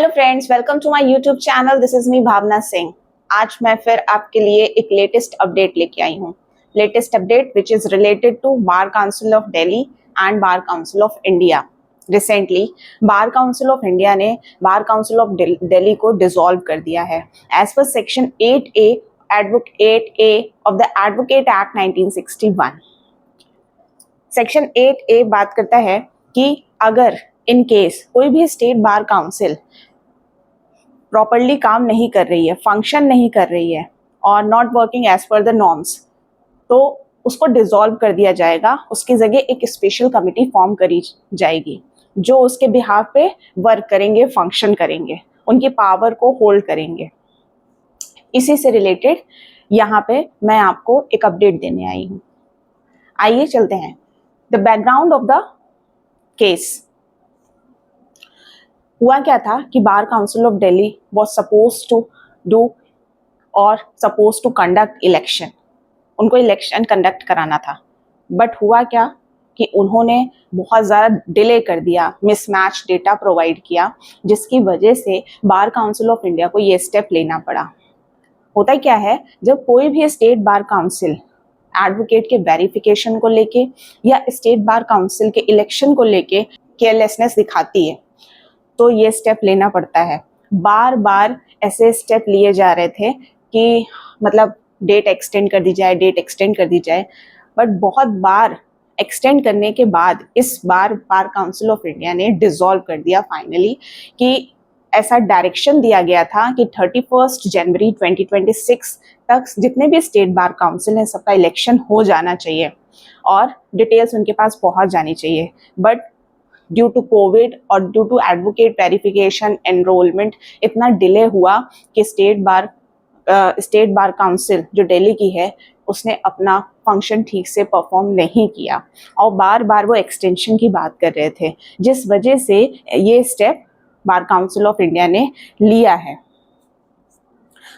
Hello friends, welcome to my YouTube channel. This is me Bhavna Singh. आज मैं फिर आपके लिए एक लेटेस्ट अपडेट लेके आई हूँ। Latest update which is related to bar council of Delhi and bar council of India. Recently bar council of India ने बार काउंसिल ऑफ दिल्ली को डिसॉल्व कर दिया है। As per section 8A of the advocate act 1961। Section 8A बात करता है कि अगर इन केस कोई भी स्टेट बार काउंसिल प्रॉपरली काम नहीं कर रही है, फंक्शन नहीं कर रही है और not working as per the norms, तो उसको डिसॉल्व कर दिया जाएगा। उसकी जगह एक स्पेशल कमिटी फॉर्म करी जाएगी जो उसके बिहाफ पे वर्क करेंगे, फंक्शन करेंगे, उनकी पावर को होल्ड करेंगे। इसी से रिलेटेड यहाँ पे मैं आपको एक अपडेट देने आई हूँ। आइए चलते हैं the background of the case. हुआ क्या था कि bar council of Delhi was suppose to do और सपोज टू कंडक्ट इलेक्शन। उनको इलेक्शन कंडक्ट कराना था, बट हुआ क्या कि उन्होंने बहुत ज़्यादा डिले कर दिया, मिसमैच डेटा प्रोवाइड किया, जिसकी वजह से बार काउंसिल ऑफ इंडिया को ये स्टेप लेना पड़ा। होता क्या है, जब कोई भी स्टेट बार काउंसिल एडवोकेट के वेरिफिकेशन को लेके या स्टेट बार काउंसिल के इलेक्शन को लेके केयरलेसनेस दिखाती है, तो ये स्टेप लेना पड़ता है। बार बार ऐसे स्टेप लिए जा रहे थे कि मतलब डेट एक्सटेंड कर दी जाए, डेट एक्सटेंड कर दी जाए, बट बहुत बार एक्सटेंड करने के बाद इस बार बार काउंसिल ऑफ इंडिया ने डिसॉल्व कर दिया फाइनली। कि ऐसा डायरेक्शन दिया गया था कि 31 जनवरी 2026 तक जितने भी स्टेट बार काउंसिल हैं सबका इलेक्शन हो जाना चाहिए और डिटेल्स उनके पास पहुंच जानी चाहिए। बट ड्यू टू कोविड और due to advocate verification enrolment इतना डिले हुआ कि स्टेट बार काउंसिल जो दिल्ली की है उसने अपना फंक्शन ठीक से परफॉर्म नहीं किया और बार बार वो एक्सटेंशन की बात कर रहे थे, जिस वजह से ये step bar council of India ने लिया है।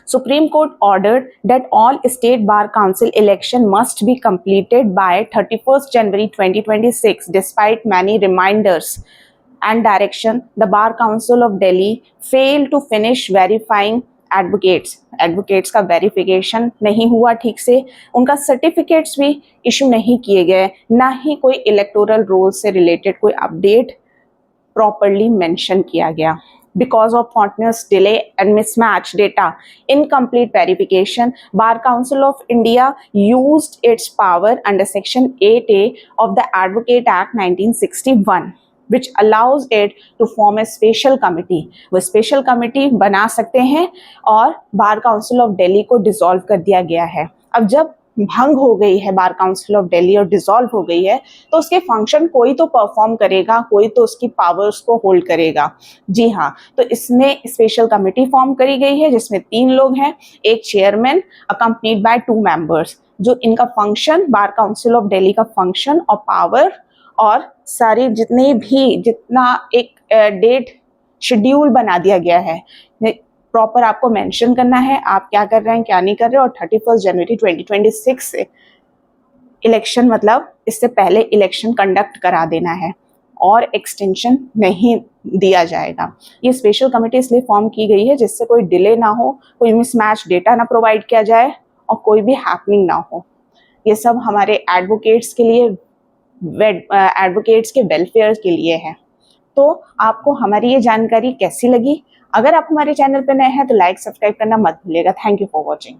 Supreme Court ordered that all state bar council election must be completed by 31st January 2026. Despite many reminders and direction, the Bar Council of Delhi failed to finish verifying advocates का verification नहीं हुआ ठीक से, उनका certificates भी issue नहीं किए गए, ना ही कोई इलेक्टोरल रोल से रिलेटेड कोई अपडेट प्रॉपरली मेंशन किया गया। Because of continuous delay and mismatch data, incomplete verification, Bar Council of India used its power under Section 8A of the Advocate Act 1961, which allows it to form a special committee. वो special committee बना सकते हैं और बार council of Delhi को dissolve कर दिया गया है। अब जब भंग हो गई है बार काउंसिल ऑफ दिल्ली और डिसॉल्व हो गई है, तो उसके फंक्शन कोई तो परफॉर्म करेगा, कोई तो उसकी पावर्स को होल्ड करेगा। जी हाँ, तो इसमें स्पेशल कमेटी फॉर्म करी गई है जिसमें 3 लोग हैं, एक चेयरमैन अकम्पनीड बाय 2 मेंबर्स, जो इनका function bar council of Delhi का फंक्शन और पावर और सारी जितना एक डेट शेड्यूल बना दिया गया है, प्रॉपर आपको मेंशन करना है आप क्या कर रहे हैं, क्या नहीं कर रहे, और 31 जनवरी 2026 से इलेक्शन, मतलब इससे पहले इलेक्शन कंडक्ट करा देना है और एक्सटेंशन नहीं दिया जाएगा। ये स्पेशल कमेटी इसलिए फॉर्म की गई है जिससे कोई डिले ना हो, कोई मिसमैच डेटा ना प्रोवाइड किया जाए और कोई भी हैपनिंग ना हो। ये सब हमारे एडवोकेट्स के लिए, एडवोकेट्स के वेलफेयर के लिए है। तो आपको हमारी ये जानकारी कैसी लगी? अगर आप हमारे चैनल पर नए हैं तो लाइक सब्सक्राइब करना मत भूलिएगा। Thank you for watching.